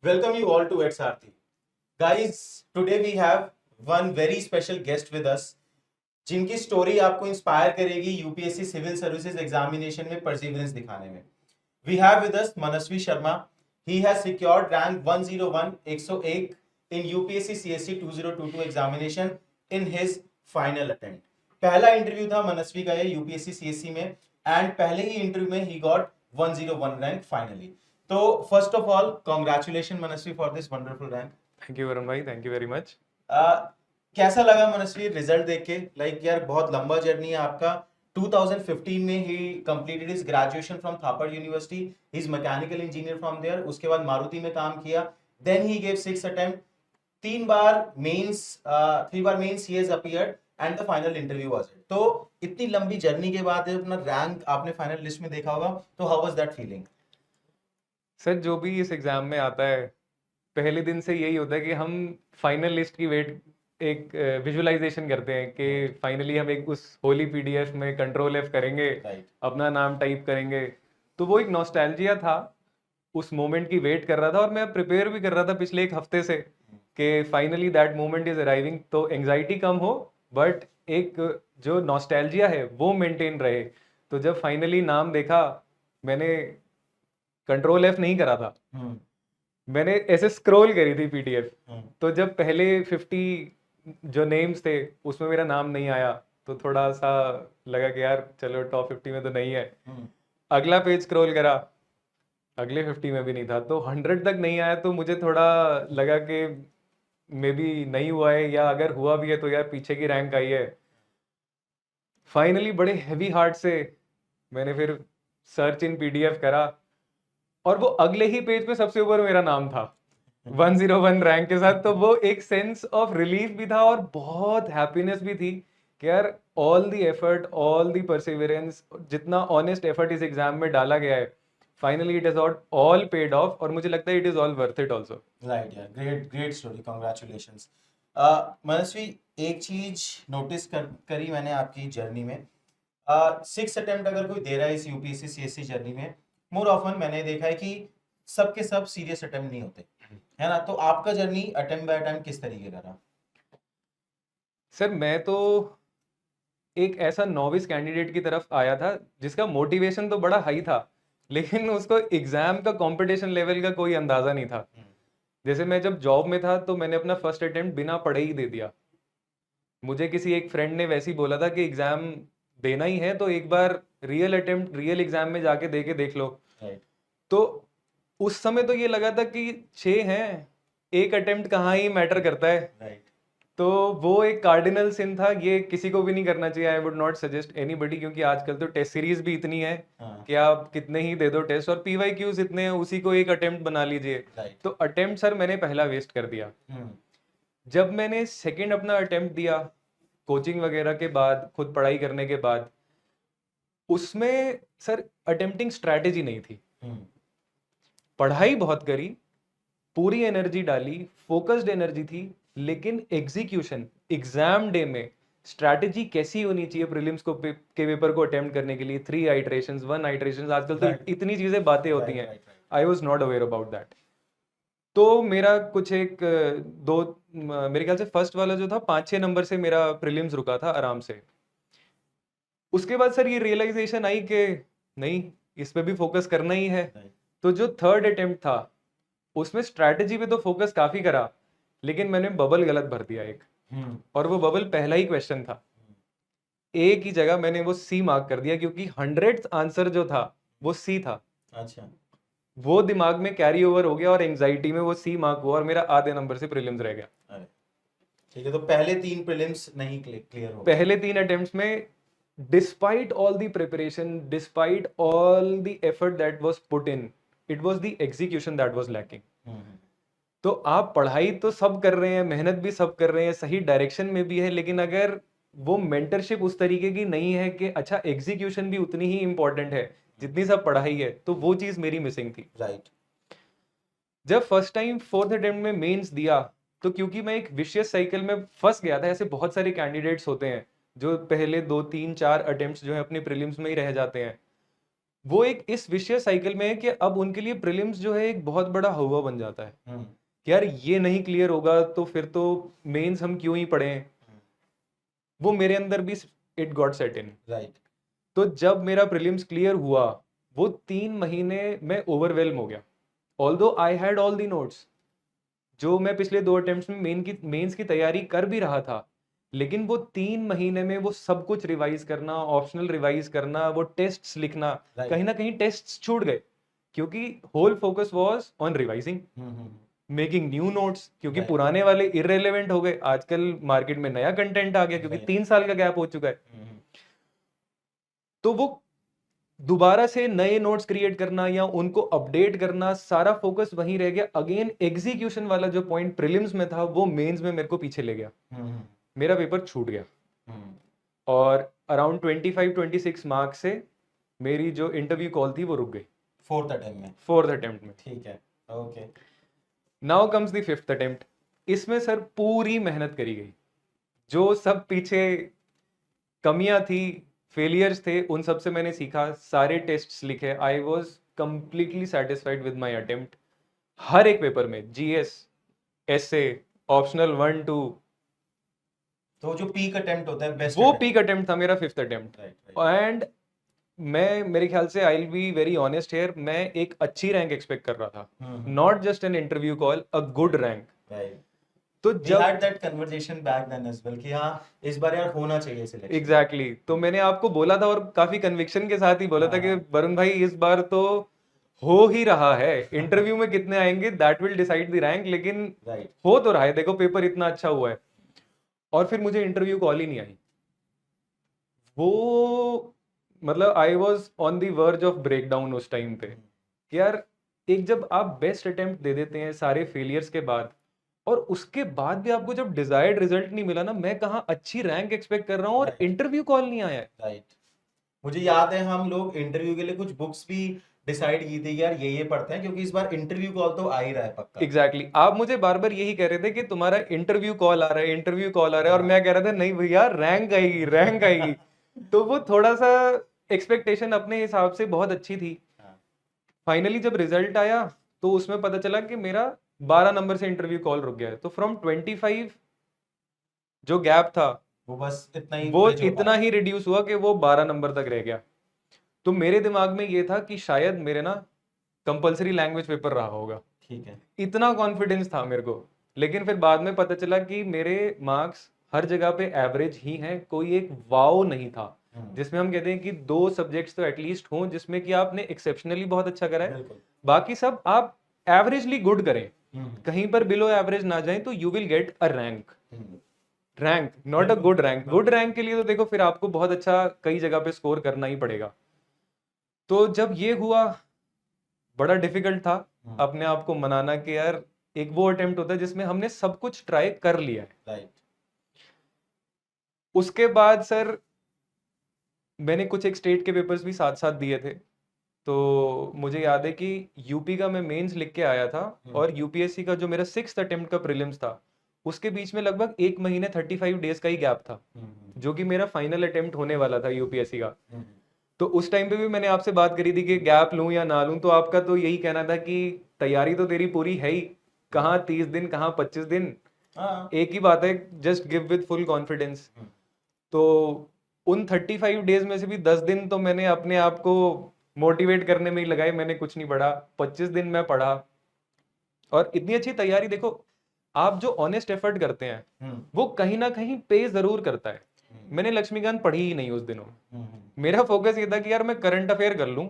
Welcome you all to XRT. Guys, today we have one very special guest with us जिनकी story आपको inspire करेगी UPSC civil services examination में perseverance दिखाने में. We have with us Manasvi Sharma. He has secured rank 101 101 in UPSC CSC 2022 examination in his final attempt. पहला interview था मनस्वी का ये यूपीएससी सीएससी में एंड पहले ही इंटरव्यू में ही गॉट 101 रैंक फाइनली. तो first of all congratulation Manasvi for this wonderful rank. Thank you Varun भाई, thank you very much. कैसा लगा मनस्वी रिजल्ट देख के? लाइक यार बहुत लंबा जर्नी है आपका. 2015 में ही completed his graduation from Thapar university. He is mechanical engineer from there. उसके बाद मारुति में काम किया. Then he gave 6 attempt. 3 बार mains he has appeared and the final interview was it. तो इतनी लंबी जर्नी के बाद अपना रैंक आपने फाइनल लिस्ट में देखा होगा, तो how was that feeling? Sir, जो भी इस एग्जाम में आता है पहले दिन से यही होता है कि हम फाइनल लिस्ट की वेट एक विजुअलाइजेशन करते हैं कि फाइनली हम एक उस होली पीडीएफ में कंट्रोल एफ करेंगे, अपना नाम टाइप करेंगे. तो वो एक नॉस्टैल्जिया था, उस मोमेंट की वेट कर रहा था और मैं प्रिपेयर भी कर रहा था पिछले एक हफ्ते से कि finally that moment is arriving. तो एंग्जाइटी कम हो बट एक जो नॉस्टैल्जिया है वो मेंटेन रहे. तो जब फाइनली नाम देखा, मैंने कंट्रोल एफ नहीं करा था, मैंने ऐसे स्क्रॉल करी थी पीडीएफ. तो जब पहले 50 जो नेम्स थे उसमें मेरा नाम नहीं आया तो थोड़ा सा लगा कि यार चलो टॉप 50 में तो नहीं है. अगला पेज स्क्रॉल करा, अगले 50 में भी नहीं था. तो 100 तक नहीं आया तो मुझे थोड़ा लगा कि मे बी नहीं हुआ है, या अगर हुआ भी है तो यार पीछे की रैंक आई है. फाइनली बड़े हैवी हार्ट से मैंने फिर सर्च इन पीडीएफ करा और वो अगले ही पेज पे सबसे ऊपर मेरा नाम था 101 रैंक के साथ. तो वो एक सेंस ऑफ रिलीफ भी था और बहुत हैप्पीनेस भी थी कि यार all the effort, all the perseverance, जितना ऑनेस्ट एफर्ट इस एग्जाम में डाला गया है, finally it is all paid of. और मुझे लगता है it is all worth it also. Right यार, ग्रेट ग्रेट स्टोरी, कांग्रेचुलेशंस. मनस्वी, एक चीज नोटिस करी मैंने आपकी जर्नी में. 6 अटेम्प्ट अगर कोई दे रहा है इस यूपीएससी सीएससी जर्नी में, मोर ऑफन मैंने देखा है कि सबके सब सीरियस अटेम्प्ट नहीं होते, है ना? तो आपका जर्नी अटेम्प्ट बाय अटेम्प्ट किस तरीके का रहा? सर, मैं तो एक ऐसा नॉविस कैंडिडेट की तरफ आया था जिसका मोटिवेशन तो बड़ा हाई था, लेकिन उसको एग्जाम का कंपटीशन लेवल का कोई अंदाजा नहीं था. जैसे मैं जब जॉब में था तो मैंने अपना फर्स्ट अटेम्प्ट बिना पढ़े ही दे दिया. मुझे किसी एक फ्रेंड ने वैसे ही बोला था कि एग्जाम देना ही है तो एक बार रियल अटेम्प्ट रियल एग्जाम में जाके दे के देख लो. तो उस समय तो ये लगा था कि 6 हैं, एक अटेम्प्ट कहाँ ही मैटर करता है. तो वो एक कार्डिनल सिन था, ये किसी को भी नहीं करना चाहिए. I would not suggest anybody, क्योंकि आजकल तो टेस्ट सीरीज भी इतनी है कि आप कितने ही दे दो टेस्ट, और पीवाईक्यूज इतने हैं, उसी को एक अटेम्प्ट बना लीजिए. तो अटेम्प्ट सर मैंने पहला वेस्ट कर दिया. जब मैंने सेकंड अपना अटेम्प्ट दिया कोचिंग वगैरह के बाद, खुद पढ़ाई करने के बाद, उसमें सर अटेम्प्टिंग स्ट्रैटेजी नहीं थी. पढ़ाई बहुत करी, पूरी एनर्जी डाली, फोकस्ड एनर्जी थी, लेकिन एग्जीक्यूशन एग्जाम डे में स्ट्रैटेजी कैसी होनी चाहिए प्रीलिम्स को के पेपर को अटेम्प्ट करने के लिए, 3 आइटरेशंस, 1 आइटरेशंस, आजकल तो इतनी चीजें बातें होती हैं. I was not aware about that. तो मेरा कुछ एक दो मेरे ख्याल से फर्स्ट वाला जो था 5-6 नंबर से मेरा प्रीलिम्स रुका था आराम से. उसके बाद सर ये रियलाइजेशन आई कि नहीं, इस पे भी फोकस करना ही है. तो जो थर्ड अटेम्प्ट था उसमें स्ट्रैटेजी पे तो फोकस काफी करा, लेकिन मैंने बबल गलत भर दिया एक. और वो बबल पहला ही क्वेश्चन था, एक ही जगह मैंने वो सी मार्क कर दिया, क्योंकि 100th आंसर जो था वो सी था. अच्छा. वो दिमाग में कैरी ओवर हो गया और एंजाइटी में वो सी मार्क हुआ और मेरा आधे नंबर से प्रीलिम्स रह गया. ठीक है, तो पहले 3 प्रीलिम्स नहीं क्लियर हो? पहले 3 अटेम्प्ट्स में despite all the preparation, despite all the effort that was put in, it was the execution that was lacking. तो आप पढ़ाई तो सब कर रहे हैं, मेहनत भी सब कर रहे हैं, सही डायरेक्शन में भी है, लेकिन अगर वो मेंटरशिप उस तरीके की नहीं है कि अच्छा एग्जीक्यूशन भी उतनी ही इंपॉर्टेंट है जितनी सब पढ़ाई है, तो वो चीज मेरी मिसिंग थी. राइट. जब फर्स्ट टाइम फोर्थ अटेम्प्ट में मेंस दिया, तो क्योंकि मैं एक विशियस साइकिल में फंस गया था. ऐसे बहुत सारे कैंडिडेट्स होते हैं जो पहले 2-3-4 अटेम्प्ट्स जो है अपने प्रीलिम्स में ही रह जाते हैं. वो एक इस विशेष साइकिल में है कि अब उनके लिए प्रीलिम्स जो है एक बहुत बड़ा हवा बन जाता है कि यार ये नहीं क्लियर होगा तो फिर तो मेंस हम क्यों ही पढ़ें। वो मेरे अंदर भी it got set in. Right. तो जब मेरा प्रीलिम्स क्लियर हुआ, वो 3 महीने में ओवरवेल्म हो गया। Although I had all the notes, जो मैं पिछले 2 अटेम्प्ट्स में मेंस की तैयारी कर भी रहा था, लेकिन वो 3 महीने में वो सब कुछ रिवाइज करना, ऑप्शनल रिवाइज करना, वो टेस्ट्स लिखना, Right. कहीं ना कहीं टेस्ट्स छूट गए क्योंकि whole focus was on revising, making new notes, क्योंकि Right. पुराने वाले इररेलेवेंट हो गए। आजकल मार्केट में नया कंटेंट आ गया क्योंकि Right. 3 साल का गैप हो चुका है। तो वो दोबारा से नए नोट्स क्रिएट करना या उनको अपडेट करना, सारा फोकस वहीं रह गया। अगेन एग्जीक्यूशन वाला जो पॉइंट प्रीलिम्स में था वो मेंस में मेरे को पीछे ले गया, मेरा पेपर छूट गया। और अराउंड 25-26 मार्क्स से मेरी जो इंटरव्यू कॉल थी वो रुक गई 4th अटेम्प्ट में। 4th अटेम्प्ट में। ठीक है, okay. Now comes the 5th attempt. इसमें सर पूरी मेहनत करी गई, जो सब पीछे कमियां थी, फेलियर्स थे, उन सब से मैंने सीखा, सारे टेस्ट्स लिखे। I was completely satisfied with my attempt. हर एक पेपर में जीएस, एसए, ऑप्शनल 1-2, तो जो पीक अटेम्प्ट होता है बेस्ट वो पीक अटेम्प्ट था मेरा 5th अटेम्प्ट। राइट। एंड मैं, मेरे ख्याल से I will be very honest here, मैं एक अच्छी रैंक एक्सपेक्ट कर रहा था, not just an interview call, a good rank. Right. तो We जब had that conversation back then as well कि हाँ इस बार यार होना चाहिए सिलेक्शन। एग्जैक्टली तो मैंने आपको बोला था और काफी कन्विक्शन के साथ ही बोला था कि हाँ। वरुण भाई इस बार तो हो ही रहा है, इंटरव्यू में कितने आएंगे that will decide the rank, लेकिन राइट। हो तो रहा है, देखो पेपर इतना अच्छा हुआ है। और फिर मुझे इंटरव्यू कॉल ही नहीं आई। वो मतलब I was on the verge of break down उस टाइम पे कि यार, एक जब आप बेस्ट अटेम्प्ट दे देते हैं सारे फेलियर्स के बाद, और उसके बाद भी आपको जब डिजायर्ड रिजल्ट नहीं मिला ना, मैं कहाँ अच्छी रैंक एक्सपेक्ट कर रहा हूँ और Right. इंटरव्यू कॉल नहीं आया है। राइट। मुझे याद है हम लोग इंटरव्यू के लिए कुछ बुक्स भी डिसाइड की थी यार ये पढ़ते हैं क्योंकि इस बार इंटरव्यू कॉल तो आ ही रहा है पक्का। एग्जैक्टली आप मुझे बार बार यही कह रहे थे कि तुम्हारा इंटरव्यू कॉल आ रहा है, इंटरव्यू कॉल आ रहा है, और हाँ। मैं कह रहा था नहीं भैया, रैंक आएगी, रैंक आएगी। तो वो थोड़ा सा एक्सपेक्टेशन अपने हिसाब से बहुत अच्छी थी। हाँ। फाइनली जब रिजल्ट आया तो उसमें पता चला कि मेरा 12 नंबर से इंटरव्यू कॉल रुक गया है। तो फ्रॉम 25 जो गैप था वो बस इतना ही वो bridge हो इतना पाया। ही रिड्यूस हुआ कि वो 12 नंबर तक रह गया। तो मेरे दिमाग में ये था कि शायद मेरे ना कंपलसरी लैंग्वेज पेपर रहा होगा, ठीक है। इतना कॉन्फिडेंस था मेरे को। लेकिन फिर बाद में पता चला कि मेरे मार्क्स हर जगह पे एवरेज ही हैं, कोई एक वाव नहीं था जिसमें हम कहते हैं कि 2 सब्जेक्ट्स तो एटलीस्ट हों जिसमें कि आपने एक्सेप्शनली बहुत अच्छा करा है, बिल्कुल। बाकी सब आप एवरेजली गुड करें, हम्म। कहीं पर बिलो एवरेज ना जाए तो you will get a rank. Hmm. Rank not a good rank. Good rank के लिए तो देखो फिर आपको बहुत अच्छा कई जगह पे स्कोर करना ही पड़ेगा। तो जब ये हुआ, बड़ा डिफिकल्ट था अपने आप को मनाना कि यार एक वो अटेम्प्ट होता है जिसमें हमने सब कुछ ट्राई कर लिया है। राइट। उसके बाद सर मैंने कुछ एक स्टेट के पेपर्स भी साथ साथ दिए थे। तो मुझे याद है कि यूपी का मैं मेंस लिख के आया था और यूपीएससी का जो मेरा 6th अटेम्प्ट का प्रीलिम्स था, उसके बीच में लगभग 1 महीने 35 डेज का ही गैप था, जो कि मेरा फाइनल अटेम्प्ट होने वाला था यूपीएससी का। तो उस टाइम पे भी मैंने आपसे बात करी थी कि गैप लूं या ना लूं, तो आपका तो यही कहना था कि तैयारी तो तेरी पूरी है ही, कहाँ 30 दिन कहाँ 25 दिन, हाँ। एक ही बात है, just give with full confidence. तो उन 35 डेज में से भी 10 दिन तो मैंने अपने आप को मोटिवेट करने में ही लगाए, मैंने कुछ नहीं पढ़ा। 25 दिन मैं पढ़ा और इतनी अच्छी तैयारी। देखो आप जो ऑनेस्ट एफर्ट करते हैं वो कहीं ना कहीं पे जरूर करता है। मैंने लक्ष्मीकांत पढ़ी ही नहीं उस दिनों, मेरा फोकस ये था कि यार मैं करंट अफेयर कर लूं,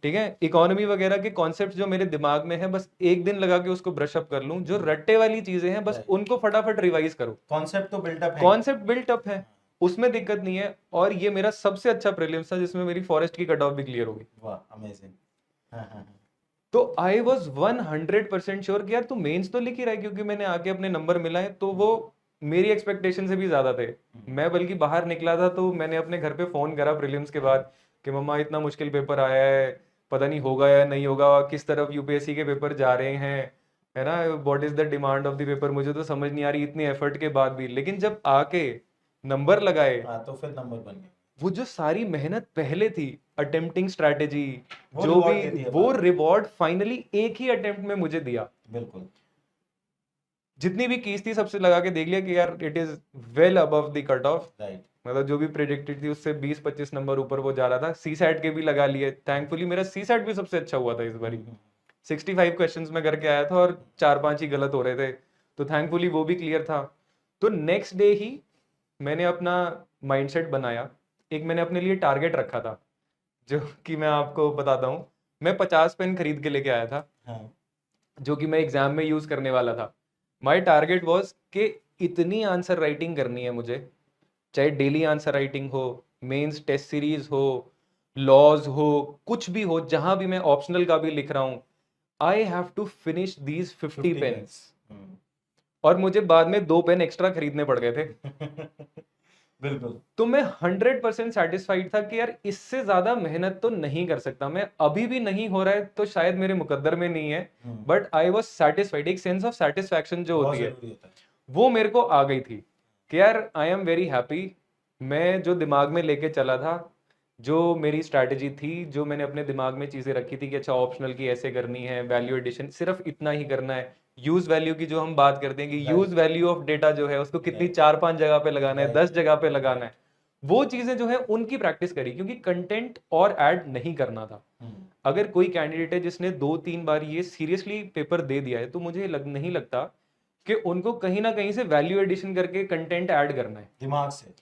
ठीक है, इकोनॉमी वगैरह के कॉन्सेप्ट जो मेरे दिमाग में है बस एक दिन लगा के उसको ब्रश अप कर लूं, जो रट्टे वाली चीजें हैं बस उनको फटाफट रिवाइज करो। कॉन्सेप्ट तो बिल्डअप है, कॉन्सेप्ट बिल्ट अप है, उसमें दिक्कत नहीं है। और ये मेरा सबसे अच्छा प्रीलिम्स था जिसमें मेरी फॉरेस्ट की कट ऑफ भी क्लियर होगी। वाह अमेजिंग। हाँ हाँ हाँ। तो आई वॉज 100% श्योर कि यार तू मेंस तो लिख ही रहा है, क्योंकि मैंने आके अपने नंबर मिलाए तो वो मेरी एक्सपेक्टेशन से भी ज्यादा थे। मैं बल्कि बाहर निकला था तो मैंने अपने घर पे फोन करा प्रीलिम्स के बाद कि मम्मा इतना मुश्किल पेपर आया है, पता नहीं होगा या नहीं होगा, किस तरफ यूपीएससी के पेपर जा रहे हैं, है ना, what is the demand of the paper, मुझे तो समझ नहीं आ रही इतने एफर्ट के बाद भी। लेकिन जब आके नंबर लगाए हाँ तो फिर नंबर बन गए। वो जो सारी मेहनत पहले थी, अटेम्प्टिंग स्ट्रैटेजी, वो जो reward भी देती है वो बाद में। रिवॉर्ड फाइनली एक ही अटेम्प्ट में मुझे दिया। बिल्कुल। जितनी भी कीज थी सबसे लगा के देख लिया कि यार it is well above the cut off, right. मतलब जो भी प्रेडिक्टेड थी उससे 20-25 नंबर ऊपर वो जा रहा था। सी सैट के भी लगा लिए, थैंकफुली मेरा सी सैट भी सबसे अच्छा हुआ था इस बारी। 65 क्वेश्चंस में करके आया था और 4-5 ही गलत हो रहे थे, तो थैंकफुली वो भी क्लियर था। तो नेक्स्ट डे ही मैंने अपना माइंडसेट बनाया। एक मैंने अपने लिए टारगेट रखा था, जो कि मैं आपको बताता हूँ। मैं 50 पेन खरीद के लेके आया था, हाँ। जो कि मैं एग्जाम में यूज करने वाला था। माई टारगेट वॉज कि इतनी आंसर राइटिंग करनी है मुझे, चाहे डेली आंसर राइटिंग हो, मेंस टेस्ट सीरीज हो, लॉज हो, कुछ भी हो, जहां भी मैं ऑप्शनल का भी लिख रहा हूं, I have to finish these 50 pens. और मुझे बाद में 2 पेन एक्स्ट्रा खरीदने पड़ गए थे। बिल्कुल। तो मैं 100% सेटिस्फाइड था कि यार इससे ज्यादा मेहनत तो नहीं कर सकता मैं, अभी भी नहीं हो रहा है तो शायद मेरे मुकद्दर में नहीं है, बट आई वॉज सेटिस्फाइड। एक सेंस ऑफ सेटिस्फैक्शन जो बहुत होती है जरूरी होता है। वो मेरे को आ गई थी कि यार आई एम वेरी हैप्पी। मैं जो दिमाग में लेके चला था, जो मेरी स्ट्रैटेजी थी, जो मैंने अपने दिमाग में चीजें रखी थी कि अच्छा ऑप्शनल की ऐसे करनी है, वैल्यू एडिशन सिर्फ इतना ही करना है, यूज वैल्यू की जो हम बात करते हैं कि Right. Use value of data जो है उसको कितनी Right. 4-5 जगह पे लगाना है, Right. 10 जगह पे लगाना है, वो चीजें जो है उनकी प्रैक्टिस करी, क्योंकि कंटेंट और ऐड नहीं करना था। अगर कोई कैंडिडेट है जिसने 2-3 बार ये सीरियसली पेपर दे दिया है, तो मुझे नहीं लगता कि उनको कहीं ना कहीं से वैल्यू एडिशन करके कंटेंट ऐड करना है। दिमाग से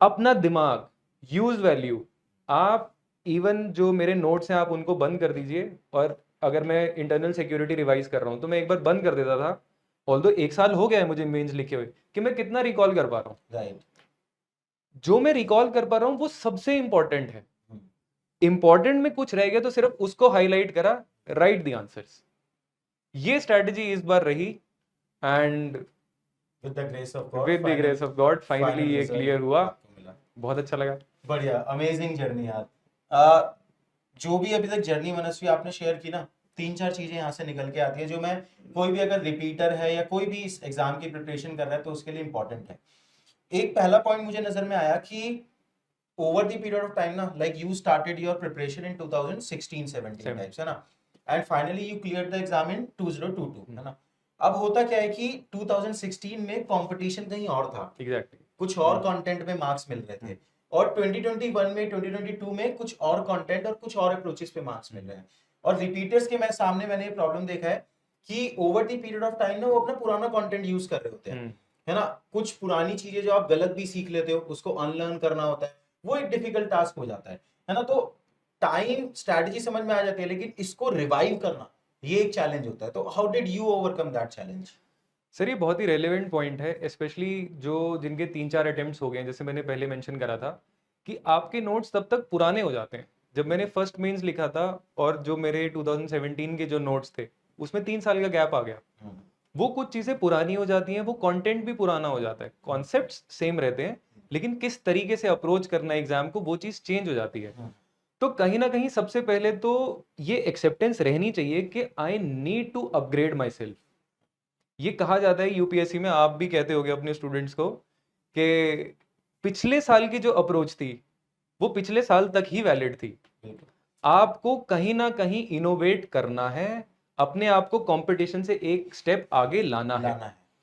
अपना दिमाग, यूज वैल्यू। आप इवन जो मेरे नोट्स हैं आप उनको बंद कर दीजिए, और अगर मैं इंटरनल सिक्योरिटी रिवाइज कर रहा हूं तो मैं एक बार बंद कर देता था, ऑल्दो 1 साल हो गया है मुझे मेंस लिखे हुए, कि मैं कितना रिकॉल कर पा रहा हूँ। राइट। जो मैं रिकॉल कर पा रहा हूँ वो सबसे इंपॉर्टेंट है। इंपॉर्टेंट में कुछ रह गया तो सिर्फ उसको हाईलाइट करा, राइट द आंसर्स। ये स्ट्रैटेजी इस बार रही, and with the grace of God, with the grace of God finally ये रिजल्ट क्लियर हुआ। आपको मिला। बहुत अच्छा लगा। बढ़िया, अमेजिंग जर्नी यार। जो भी अभी तक जर्नी मनस्वी आपने शेयर की ना, 3-4 चीजें यहाँ से निकल के आती है जो मैं, कोई भी अगर रिपीटर है या कोई भी इस एग्जाम की प्रिपरेशन कर रहा है तो उसके लिए इंपॉर्टेंट है। एक पहला पॉइंट मुझे नजर में आया कि over the period of time ना, like you started your preparation in 2016-17 types, है ना, and finally you cleared the exam in 2022, है ना। अब होता क्या है कि 2016 में कंपटीशन कहीं और था, एग्जैक्टली कुछ और कंटेंट में मार्क्स मिल रहे थे, और 2021 में 2022 में कुछ और कंटेंट और कुछ और अप्रोचेस पे मार्क्स मिल रहे हैं। और रिपीटर्स के मैंने ये प्रॉब्लम देखा है कि over the period of time ना वो अपना पुराना कंटेंट यूज कर रहे होते हैं, है ना। कुछ पुरानी चीजें जो आप गलत भी सीख लेते हो उसको अनलर्न करना होता है, वो एक डिफिकल्ट टास्क हो जाता है ना। तो टाइम स्ट्रैटेजी समझ में आ जाती है, लेकिन इसको रिवाइव करना ये एक चैलेंज होता है। तो how did you overcome that challenge? Sir ये बहुत ही रेलेवेंट पॉइंट है, स्पेशली जो जिनके 3-4 अटेम्प्ट्स हो गए हैं, जैसे मैंने पहले मेंशन करा था कि आपके नोट्स तब तक पुराने हो जाते हैं। जब मैंने फर्स्ट मेंस लिखा था और जो मेरे 2017 के जो नोट्स थे उसमें 3 साल का गैप आ गया, वो कुछ चीज़ें पुरानी हो जाती हैं, वो कंटेंट भी पुराना हो जाता है, कॉन्सेप्ट्स सेम रहते हैं, लेकिन किस तरीके से अप्रोच करना है एग्जाम को वो चीज़ चेंज हो जाती है। तो कहीं ना कहीं सबसे पहले तो ये एक्सेप्टेंस रहनी चाहिए कि I need to upgrade myself. ये कहा जाता है यूपीएससी में, आप भी कहते होगे अपने स्टूडेंट्स को कि पिछले साल की जो अप्रोच थी वो पिछले साल तक ही वैलिड थी। आपको कहीं ना कहीं इनोवेट करना है, अपने आप को कंपटीशन से एक स्टेप आगे लाना है।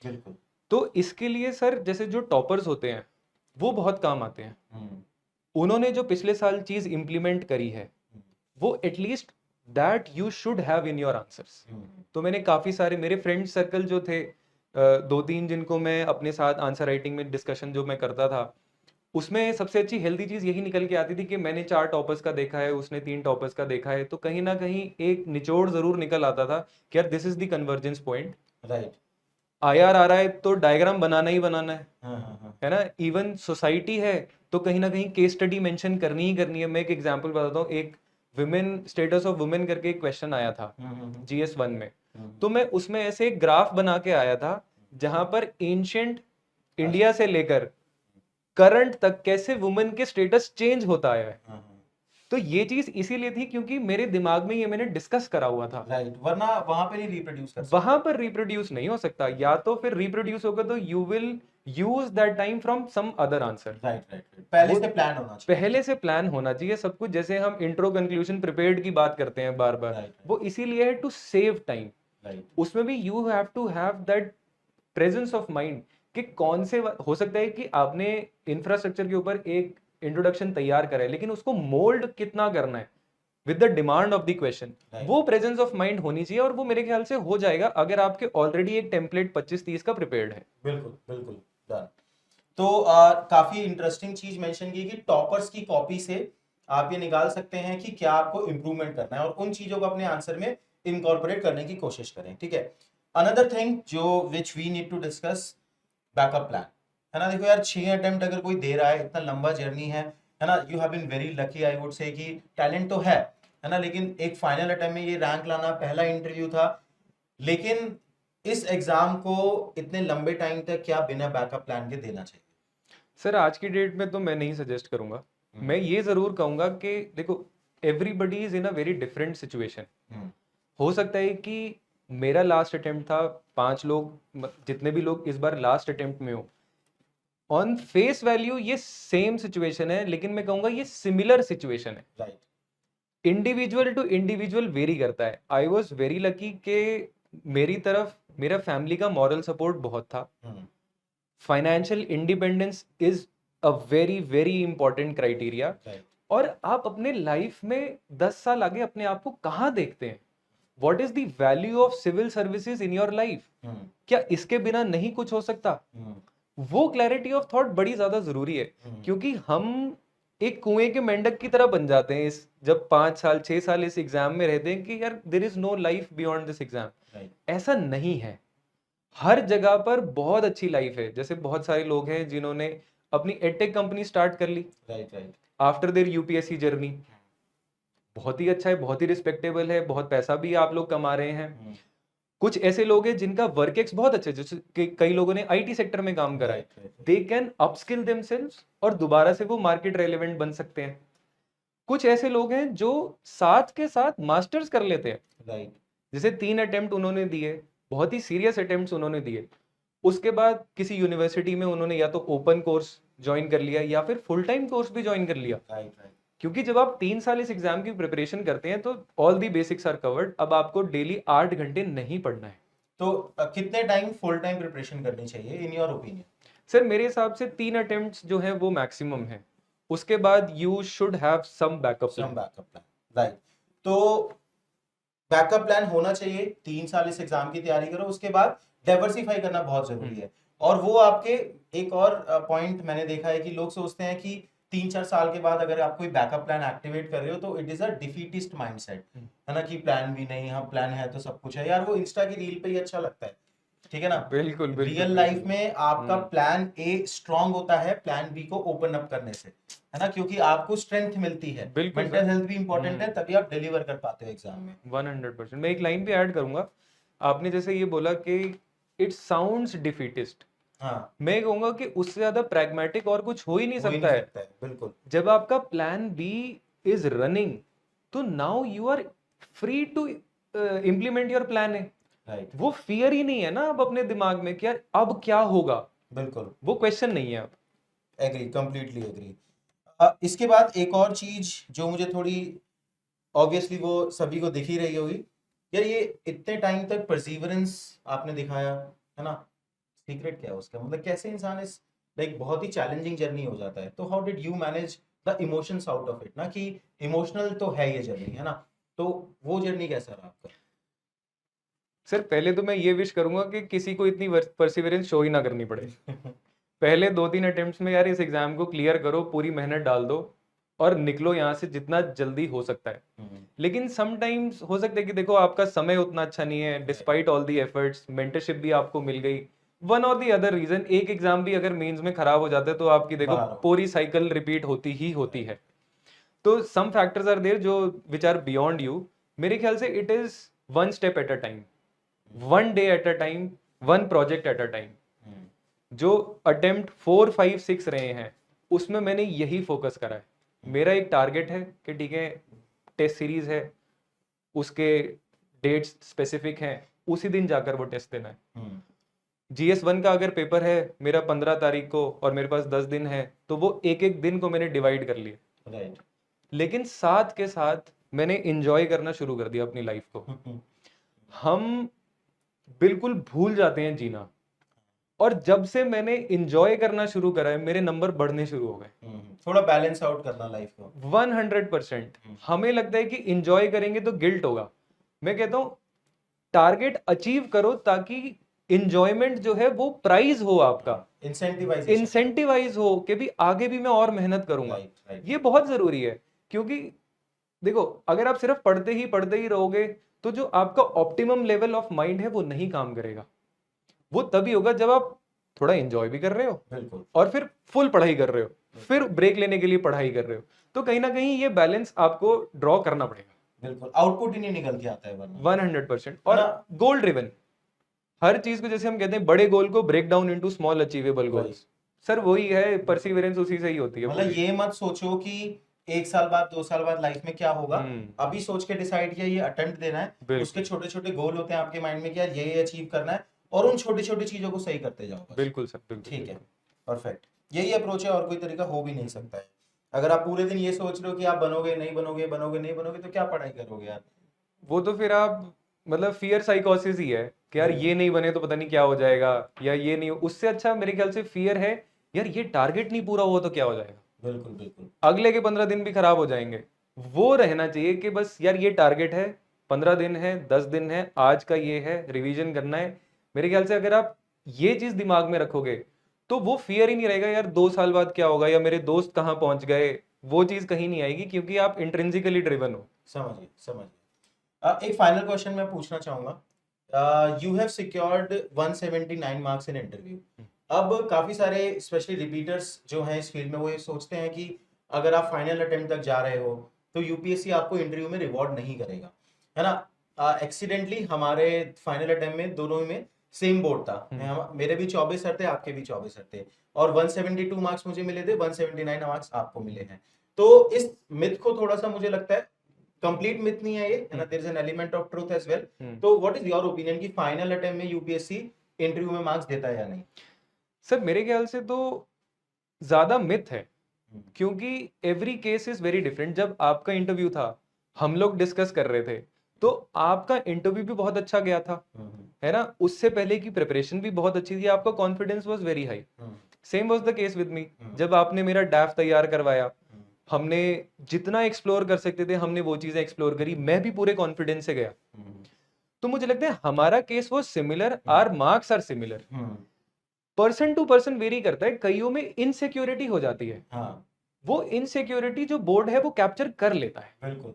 बिल्कुल। तो इसके लिए सर जैसे जो टॉपर्स होते हैं वो बहुत काम आते हैं। उन्होंने जो पिछले साल चीज इंप्लीमेंट करी है वो at least that you should have in your answers. तो मैंने काफी सारे मेरे फ्रेंड सर्कल जो थे, 2-3 जिनको मैं अपने साथ आंसर राइटिंग में डिस्कशन जो मैं करता था, उसमें सबसे अच्छी हेल्दी चीज यही निकल के आती थी कि मैंने 4 टॉपर्स का देखा है, उसने 3 टॉपर्स का देखा है, तो कहीं ना कहीं एक निचोड़ जरूर निकल आता था कि यार this is the convergence point. Right. IR आ रहा है तो डायग्राम बनाना ही बनाना है ना। इवन सोसाइटी है तो कहीं ना कहीं केस स्टडी मेंशन करनी ही करनी है। मैं एक एग्जांपल बताता हूँ, एक वुमेन स्टेटस ऑफ वुमेन करके एक क्वेश्चन आया था GS1 में, तो मैं उसमें ऐसे एक ग्राफ बना के आया था जहां पर एंशिएंट इंडिया से लेकर करंट तक कैसे वुमेन के स्टेटस चेंज होता आया है। तो ये चीज इसीलिए थी क्योंकि मेरे दिमाग में ये मैंने डिस्कस करा हुआ था। राइट, वरना वहां पे नहीं रिप्रोड्यूस कर सकते। वहां पर रिप्रोड्यूस नहीं हो सकता, या तो फिर रिप्रोड्यूस होगा तो use that time from some other answer. Right पहले वो से प्लान होना चाहिए। पहले से प्लान होना चाहिए सब कुछ। जैसे हम इंट्रो कंक्लूजन प्रिपेयर्ड की बात करते हैं बार बार, राइट वो इसीलिए है टू सेव टाइम। राइट उसमें भी you have to have that presence of mind कि कौन से हो सकता है कि आपने इंफ्रास्ट्रक्चर के ऊपर एक इंट्रोडक्शन तैयार करा है, लेकिन उसको मोल्ड कितना करना है with the demand of the question, Right. वो प्रेजेंस ऑफ माइंड होनी चाहिए। और वो मेरे ख्याल से हो जाएगा अगर आपके ऑलरेडी एक टेम्पलेट 25-30 का प्रिपेयर्ड है। बिल्कुल बिल्कुल डन। तो काफी इंटरेस्टिंग चीज मेंशन की कि टॉपर्स की कॉपी से आप ये निकाल सकते हैं कि क्या आपको इंप्रूवमेंट करना है और उन चीजों को अपने आंसर में इनकॉर्पोरेट करने की कोशिश करें, ठीक है। अनदर थिंग जो which we need to discuss, backup plan, है ना। देखो यार 6 अटेम्प्ट अगर कोई दे रहा है, इतना लंबा जर्नी है ना, you have been very lucky I would say कि टैलेंट तो है ना, लेकिन एक फाइनल अटेम्प्ट में ये रैंक लाना पहला इंटरव्यू था। लेकिन इस एग्जाम को इतने लंबे टाइम तक क्या बिना बैकअप प्लान के देना चाहिए? सर आज की डेट में तो मैं नहीं सजेस्ट करूंगा। मैं ये जरूर कहूंगा कि देखो, everybody is in a very different situation. हो सकता है कि मेरा लास्ट अटेम्प्ट था, 5 लोग जितने भी लोग इस बार लास्ट अटेम्प्ट में हो, ऑन फेस वैल्यू ये सेम सिचुएशन है, लेकिन मैं कहूंगा ये सिमिलर सिचुएशन है। Right individual to individual vary करता है। आई वॉज वेरी लकी कि मेरी तरफ मेरा फैमिली का मॉरल सपोर्ट बहुत था। Financial independence is a very very important criteria. Right और आप अपने लाइफ में 10 साल आगे अपने आप को कहाँ देखते हैं? What is the value of civil services in your life? क्या इसके बिना नहीं कुछ हो सकता? वो क्लैरिटी ऑफ थॉट बड़ी ज्यादा जरूरी है, क्योंकि हम एक कुएं के मेंढक की तरह बन जाते हैं इस जब 5 साल 6 साल इस एग्जाम में रहते हैं कि यार there is no life beyond this exam. ऐसा नहीं है। हर जगह पर बहुत अच्छी लाइफ है। जैसे बहुत सारे लोग हैं जिन्होंने अपनी एडटेक कंपनी स्टार्ट कर ली right after their UPSC journey. बहुत ही अच्छा है, बहुत ही रिस्पेक्टेबल है, बहुत पैसा भी आप लोग कमा रहे हैं। कुछ ऐसे लोग हैं जिनका वर्क एक्स बहुत अच्छा है, जैसे कई लोगों ने आईटी सेक्टर में काम करा है। दे कैन अपस्किल देमसेल्व्स और दोबारा से वो मार्केट रेलेवेंट बन सकते हैं। कुछ ऐसे लोग हैं जो साथ के साथ मास्टर्स कर लेते हैं। राइट जैसे 3 अटेम्प्ट उन्होंने दिए, बहुत ही सीरियस अटेम्प्ट्स उन्होंने दिए, उसके बाद किसी यूनिवर्सिटी में उन्होंने या तो ओपन कोर्स ज्वाइन कर लिया या फिर फुल टाइम कोर्स भी ज्वाइन कर लिया। राइट क्योंकि जब आप 3 साल इस एग्जाम की प्रिपरेशन करते हैं तो all the basics are covered. अब आपको डेली 8 घंटे नहीं पढ़ना है। तो कितने टाइम फुल टाइम प्रिपरेशन करनी चाहिए इन योर ओपिनियन? सर मेरे हिसाब से 3 अटेम्प्ट्स जो है वो मैक्सिमम है। उसके बाद you should have some backup some plan. Backup plan, right. तो बैकअप प्लान होना चाहिए। 3 साल इस एग्जाम की तैयारी करो, उसके बाद डाइवर्सिफाई करना बहुत जरूरी है। और वो आपके एक और पॉइंट मैंने देखा है कि लोग सोचते हैं कि 3-4 साल के बाद अगर आप कोई बैकअप प्लान एक्टिवेट कर रहे हो तो it is a defeatist mindset, है ना, कि प्लान भी नहीं, हाँ प्लान है तो सब कुछ है। यार वो इंस्टा की रील पे ही अच्छा लगता है, ठीक है ना। बिल्कुल बिल्कुल रियल लाइफ में आपका प्लान ए स्ट्रांग होता है प्लान बी को ओपन अप करने से, है ना, क्योंकि आपको स्ट्रेंथ मिलती है। बिल्कुल मेंटल हेल्थ भी इंपॉर्टेंट है, तभी आप डिलीवर कर पाते हो एग्जाम में। 100%। मैं एक लाइन भी ऐड करूंगा। आपने जैसे ये बोला कि इट साउंड्स डिफीटिस्ट, हाँ, मैं कहूंगा कि उससे ज्यादा प्रैग्मेटिक और कुछ हो ही नहीं हो ही सकता नहीं है। सकता है, बिल्कुल। जब आपका प्लान बी इज रनिंग तो now you are free to implement your plan है। राइट, वो फियर ही नहीं है ना अब अपने दिमाग में कि यार अब क्या होगा, बिल्कुल वो क्वेश्चन नहीं है अब। Agree, completely agree. इसके बाद एक और चीज जो मुझे थोड़ी ऑब्वियसली वो सभी को दिख ही रही होगी, यार ये इतने टाइम तक परसीवरेंस आपने दिखाया, है ना, सीक्रेट क्या है उसका? मतलब कैसे इंसान इस लाइक बहुत ही चैलेंजिंग जर्नी हो जाता है, तो how did you manage the emotions out of it? ना कि इमोशनल तो है ये जर्नी, है ना, तो वो जर्नी कैसा रहा आपका? सर पहले तो मैं ये विश करूंगा कि किसी को इतनी परसिवरेंस शो ही ना करनी पड़े। पहले 2-3 अटेम्प्ट्स में यार इस एग्जाम को क्लियर करो, पूरी मेहनत डाल दो और निकलो यहाँ से जितना जल्दी हो सकता है। लेकिन समटाइम्स हो सकता है कि देखो आपका समय उतना अच्छा नहीं है, despite all the efforts, mentorship भी आपको मिल गई, वन और दी अदर रीजन एक एग्जाम भी अगर मेंस में खराब हो जाता है तो आपकी देखो बाहर हो। पूरी साइकिल रिपीट होती ही होती है। तो सम फैक्टर्स आर देयर जो विच आर बियॉन्ड यू। मेरे ख्याल से it is one step at a time, one day at a time, one project at a time. जो अटेम्प्ट 4, 5, 6 रहे हैं उसमें मैंने यही फोकस करा है। मेरा एक टारगेट है कि ठीक है टेस्ट सीरीज है, उसके डेट्स स्पेसिफिक हैं, उसी दिन जाकर वो टेस्ट देना है। GS1 का अगर पेपर है मेरा 15 तारीख को और मेरे पास 10 दिन है, तो वो एक एक दिन को मैंने डिवाइड कर लिया। राइट। लेकिन साथ के साथ मैंने इंजॉय करना शुरू कर दिया अपनी लाइफ को। हम बिल्कुल भूल जाते हैं जीना, और जब से मैंने इंजॉय करना शुरू करा है मेरे नंबर बढ़ने शुरू हो गए। थोड़ा बैलेंस आउट करना लाइफ को। 100%। हमें लगता है कि इंजॉय करेंगे तो गिल्ट होगा। मैं कहता हूं टारगेट अचीव करो ताकि इंजॉयमेंट जो है वो प्राइज हो आपका, इंसेंटिवाइज हो कि भी आगे भी मैं और मेहनत करूंगा। ये बहुत जरूरी है, क्योंकि देखो अगर आप सिर्फ पढ़ते ही रहोगे तो जो आपका ऑप्टिमम लेवल ऑफ माइंड है वो नहीं काम करेगा। वो तभी होगा जब आप थोड़ा एंजॉय भी कर रहे हो बिल्कुल, और फिर फुल पढ़ाई कर रहे हो, फिर ब्रेक लेने के लिए पढ़ाई कर रहे हो। तो कहीं ना कहीं ये बैलेंस आपको ड्रॉ करना पड़ेगा। बिल्कुल, आउटपुट ही नहीं निकल के आता है वरना। 100%। और गोल ड्रिवन हर चीज को, जैसे हम कहते हैं बड़े गोल को break down into small achievable goals, sir वही है, परसिवरेंस उसी से ही होती है। मतलब ये मत सोचो कि 1 साल बाद 2 साल बाद लाइफ में क्या होगा, अभी सोच के डिसाइड किया ये अटेम्प्ट देना है, उसके छोटे छोटे गोल होते हैं आपके माइंड में कि यार ये अचीव करना है, और उन छोटी छोटी चीजों को सही करते जाओ। बिल्कुल सर, बिल्कुल। ठीक है, परफेक्ट। यही अप्रोच है, और कोई तरीका हो भी नहीं सकता है। अगर आप पूरे दिन ये सोच रहे हो कि आप बनोगे नहीं बनोगे, बनोगे नहीं बनोगे, तो क्या पढ़ाई करोगे यार? वो तो फिर आप मतलब फियर साइकोसिस ही है कि यार ये नहीं बने तो पता नहीं क्या हो जाएगा, या ये नहीं, उससे अच्छा मेरे ख्याल से फियर है यार ये टारगेट नहीं पूरा हुआ तो क्या हो जाएगा। बिल्कुल बिल्कुल, अगले के 15 दिन भी खराब हो जाएंगे। वो रहना चाहिए कि बस यार ये टारगेट है, 15 दिन है, 10 दिन है, आज का ये है, रिवीजन करना है। मेरे ख्याल से अगर आप ये चीज दिमाग में रखोगे तो वो फियर ही नहीं रहेगा यार 2 साल बाद क्या होगा, या मेरे दोस्त कहाँ पहुंच गए, वो चीज कहीं नहीं आएगी, क्योंकि आप इंट्रिंसिकली ड्रिवन हो। समझिए समझिए। एक फाइनल क्वेश्चन मैं पूछना चाहूंगा। You have secured 179 marks in interview. अब काफी सारे स्पेशली रिपीटर्स जो हैं इस फील्ड में, वो ये सोचते हैं कि अगर आप फाइनल अटेम्प्ट तक जा रहे हो तो यूपीएससी आपको इंटरव्यू में रिवॉर्ड नहीं करेगा, है ना। एक्सीडेंटली हमारे फाइनल अटेम्प्ट में दोनों में सेम बोर्ड था, मेरे भी 24 सर थे, आपके भी 24 सर थे, और 172 मार्क्स मुझे मिले थे, 179 मार्क्स आपको मिले हैं। तो इस मिथ को थोड़ा सा मुझे लगता है, कंप्लीट मिथ नहीं है ये, है ना, there is an element of truth as well. तो व्हाट इज योर ओपिनियन कि फाइनल अटेम्प्ट में यूपीएससी इंटरव्यू में मार्क्स देता है या नहीं? सर मेरे ख्याल से तो ज्यादा मिथ है, क्योंकि every case is very different. जब आपका इंटरव्यू था हम लोग डिस्कस कर रहे थे, तो आपका इंटरव्यू भी बहुत अच्छा गया था, है ना, उससे पहले की प्रिपरेशन भी बहुत अच्छी थी, आपका confidence was very high. Same was the case with me. जब आपने मेरा डैफ तैयार करवाया, हमने जितना एक्सप्लोर कर सकते थे हमने वो चीजें एक्सप्लोर करी, मैं भी पूरे कॉन्फिडेंस से गया। तो मुझे लगता है हमारा केस वो similar, are marks are similar. Person to person vary करता है, कईयों में इनसिक्योरिटी हो जाती है, वो इनसिक्योरिटी जो बोर्ड है वो कैप्चर कर लेता है। बिल्कुल,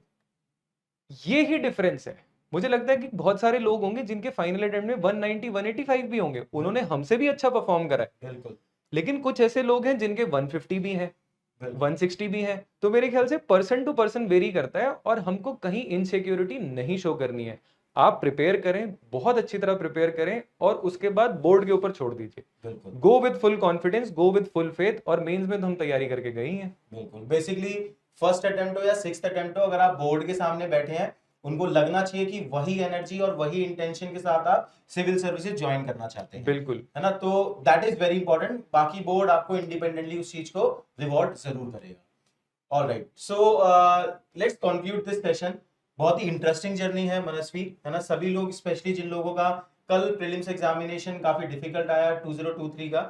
ये ही डिफरेंस है। मुझे लगता है कि बहुत सारे लोग होंगे जिनके फाइनल अटेम्प्ट में 190 185 भी होंगे, उन्होंने हमसे भी अच्छा परफॉर्म करा है। बिल्कुल, लेकिन कुछ ऐसे लोग हैं जिनके 150 भी हैं, 160 भी है। तो मेरे ख्याल से पर्सन टू पर्सन वेरी करता है, और हमको कहीं इनसिक्योरिटी नहीं शो करनी है। आप प्रिपेयर करें, बहुत अच्छी तरह प्रिपेयर करें, और उसके बाद बोर्ड के ऊपर छोड़ दीजिए। Go with full confidence, go with full faith. और मेंस में तो हम तैयारी करके गए ही हैं। बिल्कुल, बेसिकली फर्स्ट अटेम्प्ट हो या 6th अटेम्प्ट हो, अगर आप बोर्ड के सामने बैठे हैं, उनको लगना चाहिए कि वही एनर्जी और वही इंटेंशन के साथ आप सिविल सर्विसेज ज्वाइन करना चाहते हैं। बिल्कुल, है ना। तो दैट इज वेरी इंपॉर्टेंट। बाकी बोर्ड आपको इंडिपेंडेंटली उस चीज को रिवॉर्ड जरूर करेगा। Alright, so let's conclude this session. बहुत ही इंटरेस्टिंग जर्नी है मनस्वी, है ना। सभी लोग, स्पेशली जिन लोगों का कल प्रीलिम्स एग्जामिनेशन काफी डिफिकल्ट आया 2023 का,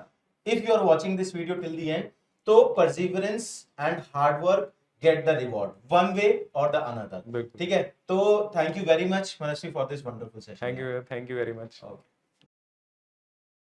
if you are watching this video till the end, तो perseverance and hard work get the reward one way or the another। ठीक है, तो thank you very much Manasvi for this wonderful session। Thank you very much.